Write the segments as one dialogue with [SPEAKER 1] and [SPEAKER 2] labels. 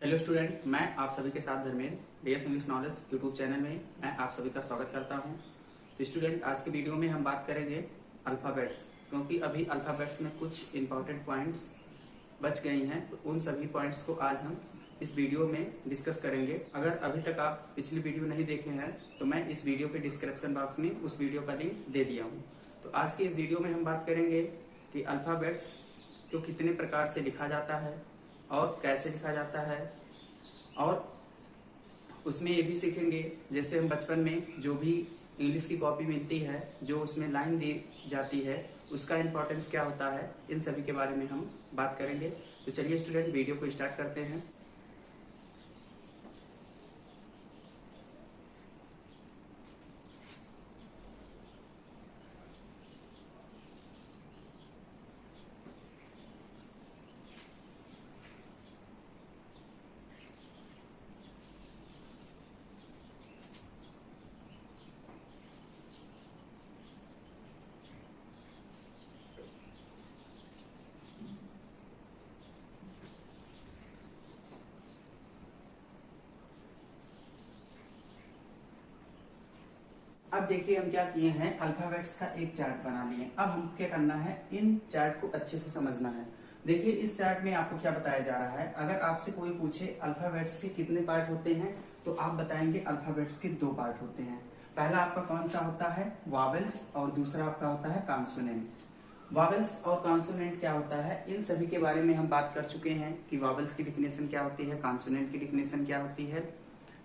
[SPEAKER 1] Hello student, मैं आप सभी के साथ Dharmendra DS English knowledge YouTube channel में मैं आप सभी का स्वागत करता हूं। तो स्टूडेंट, आज के वीडियो में हम बात करेंगे अल्फ़ाबेट्स, क्योंकि अभी अल्फ़ाबेट्स में कुछ इंपॉर्टेंट पॉइंट्स बच गई हैं। तो उन सभी पॉइंट्स को आज हम इस वीडियो में डिस्कस करेंगे। अगर अभी तक आप पिछली वीडियो नहीं देखे हैं तो मैं इस वीडियो के डिस्क्रिप्शन बॉक्स में उस वीडियो का लिंक दे दिया हूँ। तो आज के इस वीडियो में हम बात करेंगे कि अल्फ़ाबेट्स को कितने प्रकार से लिखा जाता है और कैसे लिखा जाता है, और उसमें ये भी सीखेंगे जैसे हम बचपन में जो भी इंग्लिश की कॉपी मिलती है, जो उसमें लाइन दी जाती है, उसका इम्पोर्टेंस क्या होता है, इन सभी के बारे में हम बात करेंगे। तो चलिए स्टूडेंट, वीडियो को स्टार्ट करते हैं। अब देखिए, हम क्या किए हैं, अल्फाबेट्स का एक चार्ट बना लिए। अब हमको क्या करना है, इन चार्ट को अच्छे से समझना है। देखिए, इस चार्ट में आपको क्या बताया जा रहा है। अगर आपसे कोई पूछे अल्फाबेट्स के कितने पार्ट होते हैं, तो आप बताएंगे अल्फाबेट्स के 2 पार्ट होते हैं। पहला आपका कौन सा होता है, वॉवेल्स, और दूसरा आपका होता है कॉन्सोनेंट। वॉवेल्स और कॉन्सोनेंट क्या होता है, इन सभी के बारे में हम बात कर चुके हैं कि वॉवेल्स की डिफिनेशन क्या होती है, कॉन्सोनेंट की डिफिनेशन क्या होती है।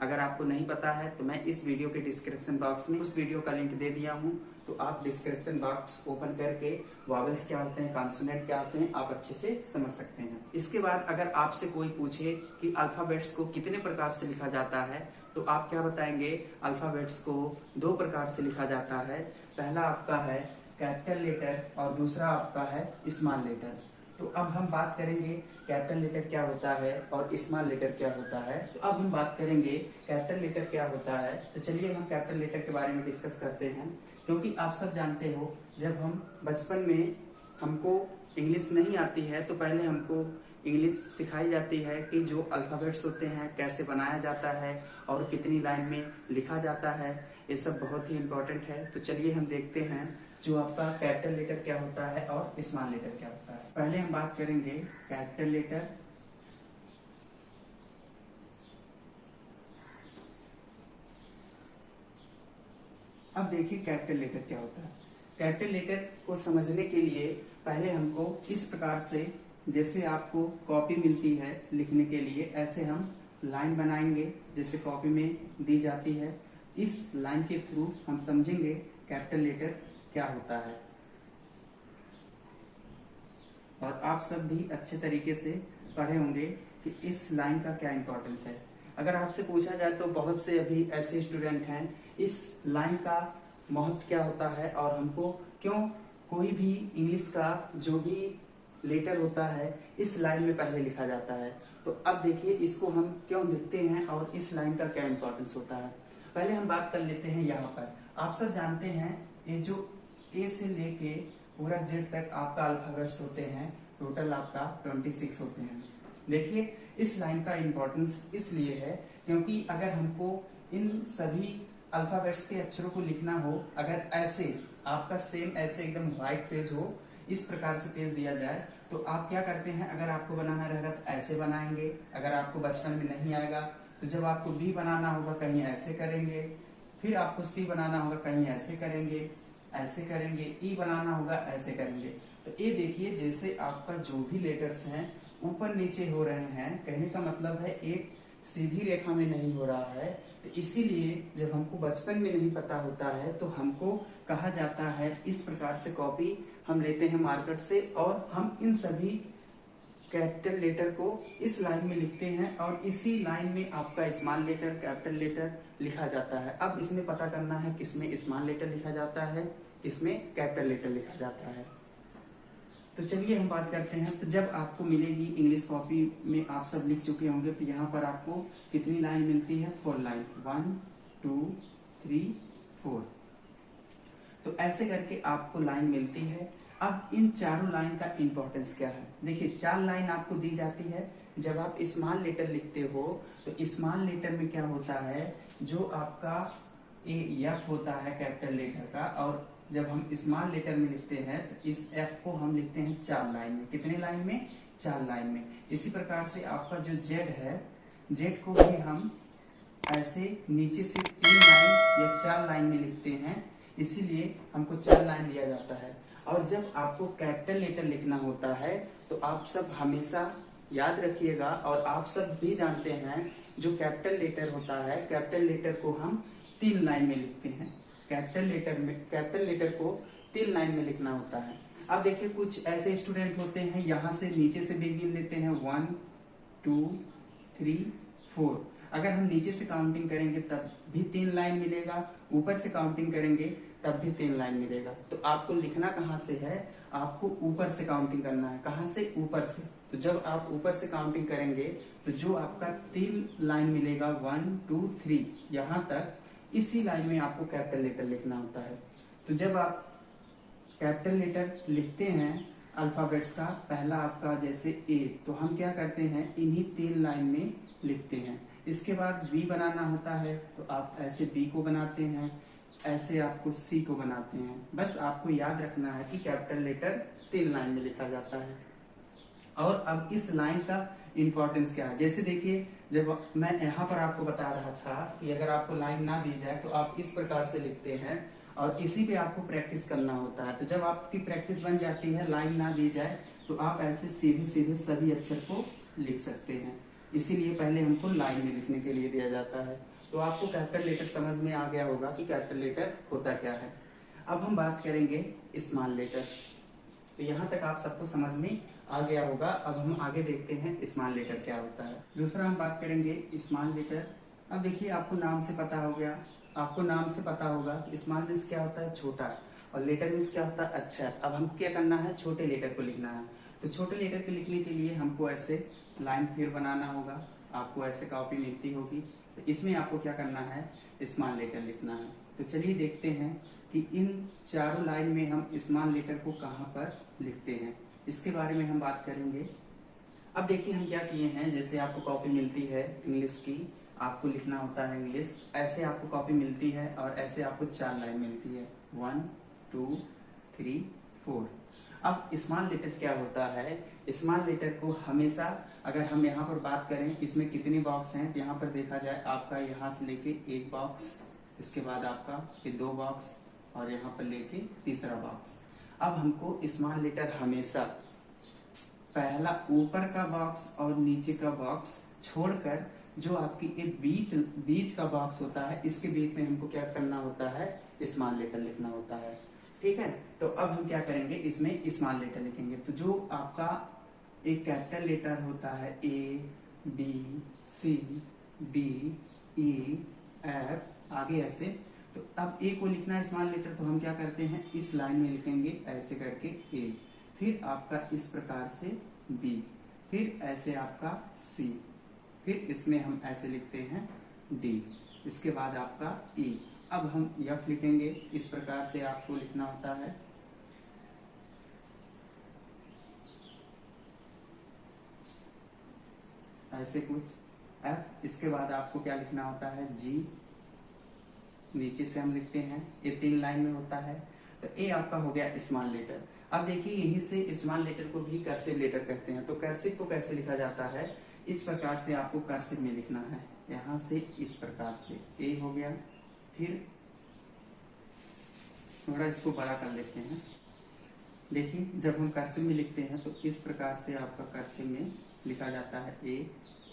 [SPEAKER 1] अगर आपको नहीं पता है तो मैं इस वीडियो के डिस्क्रिप्शन बॉक्स में उस वीडियो का लिंक दे दिया हूं। तो आप डिस्क्रिप्शन बॉक्स ओपन करके वॉवेल्स क्या होते हैं, कॉन्सोनेंट क्या होते हैं, आप अच्छे से समझ सकते हैं। इसके बाद अगर आपसे कोई पूछे कि अल्फाबेट्स को कितने प्रकार से लिखा जाता है, तो आप क्या बताएंगे, अल्फाबेट्स को 2 प्रकार से लिखा जाता है। पहला आपका है कैपिटल लेटर और दूसरा आपका है स्मॉल लेटर। तो अब हम बात करेंगे कैपिटल लेटर क्या होता है और स्मॉल लेटर क्या होता है। तो अब हम बात करेंगे कैपिटल लेटर क्या होता है। तो चलिए हम कैपिटल लेटर के बारे में डिस्कस करते हैं, क्योंकि आप सब जानते हो जब हम बचपन में हमको इंग्लिश नहीं आती है तो पहले हमको इंग्लिश सिखाई जाती है कि जो अल्फ़ाबेट्स होते हैं कैसे बनाया जाता है और कितनी लाइन में लिखा जाता है। ये सब बहुत ही इम्पोर्टेंट है। तो चलिए हम देखते हैं जो आपका कैपिटल लेटर क्या होता है और स्मॉल लेटर क्या होता है। पहले हम बात करेंगे कैपिटल लेटर। अब देखिए कैपिटल लेटर क्या होता है। कैपिटल लेटर को समझने के लिए पहले हमको इस प्रकार से, जैसे आपको कॉपी मिलती है लिखने के लिए, ऐसे हम लाइन बनाएंगे जैसे कॉपी में दी जाती है। इस लाइन के थ्रू हम समझेंगे कैपिटल लेटर क्या होता है, और आप सब भी अच्छे तरीके से पढ़े होंगे कि इस लाइन का क्या इंपॉर्टेंस है। अगर आपसे पूछा जाए तो बहुत से अभी ऐसे स्टूडेंट हैं, इस लाइन का महत्व क्या होता है और हमको क्यों कोई भी इंग्लिश का जो भी लेटर होता है इस लाइन में पहले लिखा जाता है। तो अब देखिए इसको हम क्यों लिखते हैं और इस लाइन का क्या इंपॉर्टेंस होता है। पहले हम बात कर लेते हैं। यहाँ पर आप सब जानते हैं, ये जो ए से लेके पूरा जेड तक आपका अल्फाबेट्स होते हैं, टोटल आपका 26 होते हैं। देखिए इस लाइन का इंपॉर्टेंस इसलिए है क्योंकि अगर हमको इन सभी अल्फाबेट्स के अक्षरों को लिखना हो, अगर ऐसे आपका सेम ऐसे एकदम व्हाइट पेज हो, इस प्रकार से पेज दिया जाए, तो आप क्या करते हैं, अगर आपको बनाना रहेगा तो ऐसे बनाएंगे। अगर आपको बचपन में नहीं आएगा तो जब आपको बी बनाना होगा कहीं ऐसे करेंगे, फिर आपको सी बनाना होगा कहीं ऐसे करेंगे, ऐसे करेंगे, ई बनाना होगा ऐसे करेंगे। तो ये देखिए जैसे आपका जो भी लेटर्स हैं ऊपर नीचे हो रहे हैं, कहने का मतलब है एक सीधी रेखा में नहीं हो रहा है। तो इसीलिए जब हमको बचपन में नहीं पता होता है तो हमको कहा जाता है इस प्रकार से कॉपी हम लेते हैं मार्केट से, और हम इन सभी कैपिटल लेटर को इस लाइन में लिखते हैं और इसी लाइन में आपका स्मॉल लेटर कैपिटल लेटर लिखा जाता है। अब इसमें पता करना है किसमें स्मॉल लेटर लिखा जाता है, किसमें कैपिटल लेटर लिखा जाता है। तो चलिए हम बात करते हैं। तो जब आपको मिलेगी इंग्लिश कॉपी में, आप सब लिख चुके होंगे, तो यहाँ पर आपको कितनी लाइन मिलती है, 4 लाइन, 1 2 3 4। तो ऐसे करके आपको लाइन मिलती है। अब इन चारों लाइन का इंपॉर्टेंस क्या है, देखिए 4 लाइन आपको दी जाती है जब आप स्मॉल लेटर लिखते हो तो स्मॉल लेटर में क्या होता है, जो आपका एफ होता है कैपिटल लेटर का, और जब हम स्मॉल लेटर में लिखते हैं तो इस एफ को हम लिखते हैं 4 लाइन में। कितने लाइन में? 4 लाइन में। इसी प्रकार से आपका जो जेड है, जेड को भी हम ऐसे नीचे से 3 लाइन या 4 लाइन में लिखते हैं, इसीलिए हमको 4 लाइन दिया जाता है। और जब आपको कैपिटल लेटर लिखना होता है तो आप सब हमेशा याद रखिएगा, और आप सब भी जानते हैं, जो कैपिटल लेटर होता है, कैपिटल लेटर को हम 3 लाइन में लिखते हैं। कैपिटल लेटर को 3 लाइन में लिखना होता है। अब देखिए कुछ ऐसे स्टूडेंट होते हैं, यहाँ से नीचे से बिगिन लेते हैं 1 2 3 4। अगर हम नीचे से काउंटिंग करेंगे तब भी 3 लाइन मिलेगा, ऊपर से काउंटिंग करेंगे तब भी 3 लाइन मिलेगा। तो आपको लिखना कहाँ से है, आपको ऊपर से काउंटिंग करना है। कहाँ से? ऊपर से। तो जब आप ऊपर से काउंटिंग करेंगे तो जो आपका 3 लाइन मिलेगा 1 2 3 यहाँ तक, इसी लाइन में आपको कैपिटल लेटर लिखना होता है। तो जब आप कैपिटल लेटर लिखते हैं अल्फाबेट्स का, पहला आपका जैसे ए, तो हम क्या करते हैं, इन्हीं 3 लाइन में लिखते हैं। इसके बाद वी बनाना होता है तो आप ऐसे बी को बनाते हैं, ऐसे आपको सी को बनाते हैं। बस आपको याद रखना है कि कैपिटल लेटर 3 लाइन में लिखा जाता है। और अब इस लाइन का इंपॉर्टेंस क्या है, जैसे देखिए जब मैं यहाँ पर आपको बता रहा था कि अगर आपको लाइन ना दी जाए तो आप इस प्रकार से लिखते हैं, और इसी पे आपको प्रैक्टिस करना होता है। तो जब आपकी प्रैक्टिस बन जाती है, लाइन ना दी जाए, तो आप ऐसे सीधे सीधे सभी अक्षर को लिख सकते हैं। इसीलिए पहले हमको लाइन में लिखने के लिए दिया जाता है। तो आपको कैपिटल लेटर समझ में आ गया होगा कि कैपिटल लेटर होता क्या है। अब हम बात करेंगे स्मॉल लेटर। तो यहाँ तक आप सबको समझ में आ गया होगा। अब हम आगे देखते हैं स्मॉल लेटर क्या होता है। दूसरा हम बात करेंगे स्मॉल लेटर। अब देखिए आपको नाम से पता हो गया, आपको नाम से पता होगा कि स्मॉल मीन्स क्या होता है, छोटा, और लेटर मीन्स क्या होता है, अच्छा। अब हमको क्या करना है, छोटे लेटर को लिखना है। तो छोटे लेटर को लिखने के लिए हमको ऐसे लाइन फिर बनाना होगा, आपको ऐसे कॉपी मिलती होगी। तो इसमें आपको क्या करना है, स्मॉल लेटर लिखना है। तो चलिए देखते हैं कि इन चारों लाइन में हम स्मॉल लेटर को कहाँ पर लिखते हैं, इसके बारे में हम बात करेंगे। अब देखिए हम क्या किए हैं, जैसे आपको कॉपी मिलती है इंग्लिश की, आपको लिखना होता है इंग्लिश, ऐसे आपको कॉपी मिलती है और ऐसे आपको 4 लाइन मिलती है 1 2 3 4। अब स्मॉल लेटर क्या होता है, स्मॉल लेटर को हमेशा, अगर हम यहाँ पर बात करें इसमें कितने बॉक्स हैं, यहाँ पर देखा जाए आपका यहाँ से लेके 1 बॉक्स, इसके बाद आपका फिर 2 बॉक्स, और यहाँ पर लेके तीसरा बॉक्स। अब हमको स्मॉल लेटर हमेशा पहला ऊपर का बॉक्स और नीचे का बॉक्स छोड़कर जो आपकी एक बीच का बॉक्स होता है, इसके बीच में हमको क्या करना होता है, स्मॉल लेटर लिखना होता है। ठीक है, तो अब हम क्या करेंगे, इसमें स्मॉल लेटर लिखेंगे। तो जो आपका एक कैपिटल लेटर होता है, A B C D E F, आगे ऐसे, तो अब ए को लिखना है स्मॉल लेटर, तो हम क्या करते हैं, इस लाइन में लिखेंगे ऐसे करके ए, फिर आपका इस प्रकार से बी, फिर ऐसे आपका सी, फिर इसमें हम ऐसे लिखते हैं डी, इसके बाद आपका ई। अब हम एफ लिखेंगे, इस प्रकार से आपको लिखना होता है। ऐसे कुछ एफ, इसके बाद आपको क्या लिखना होता है, जी, नीचे से हम लिखते हैं, ये 3 लाइन में होता है। तो ए आपका हो गया स्मॉल लेटर। अब देखिए यहीं से स्मॉल लेटर को भी कर्सिव लेटर कहते हैं। तो कर्सिव को कैसे लिखा जाता है, इस प्रकार से आपको कर्सिव में लिखना है, यहाँ से इस प्रकार से ए हो गया, फिर थोड़ा इसको बड़ा कर लेते हैं। देखिए जब हम कर्सिव में लिखते हैं तो इस प्रकार से आपका कर्सिव में लिखा जाता है ए,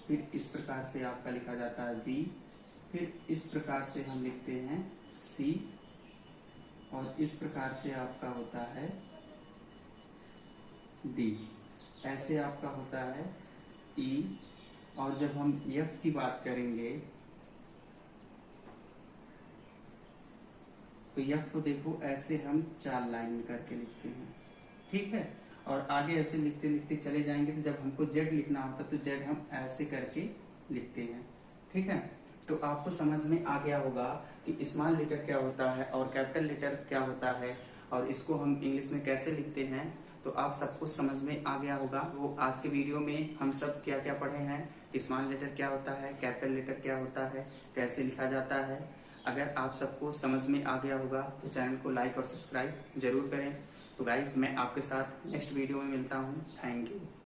[SPEAKER 1] फिर इस प्रकार से आपका लिखा जाता है बी, फिर इस प्रकार से हम लिखते हैं सी, और इस प्रकार से आपका होता है डी, ऐसे आपका होता है ई। और जब हम एफ की बात करेंगे तो एफ को देखो ऐसे हम 4 लाइन में करके लिखते हैं। ठीक है, और आगे ऐसे लिखते लिखते चले जाएंगे, तो जब हमको जेड लिखना होता है तो जेड हम ऐसे करके लिखते हैं। ठीक है, तो आपको समझ में आ गया होगा कि स्मॉल लेटर क्या होता है और कैपिटल लेटर क्या होता है, और इसको हम इंग्लिश में कैसे लिखते हैं। तो आप सबको समझ में आ गया होगा। वो आज के वीडियो में हम सब क्या क्या पढ़े हैं, स्मॉल लेटर क्या होता है, कैपिटल लेटर क्या होता है, कैसे लिखा जाता है। अगर आप सबको समझ में आ गया होगा तो चैनल को लाइक और सब्सक्राइब जरूर करें। तो गाइस मैं आपके साथ नेक्स्ट वीडियो में मिलता हूँ। Thank you.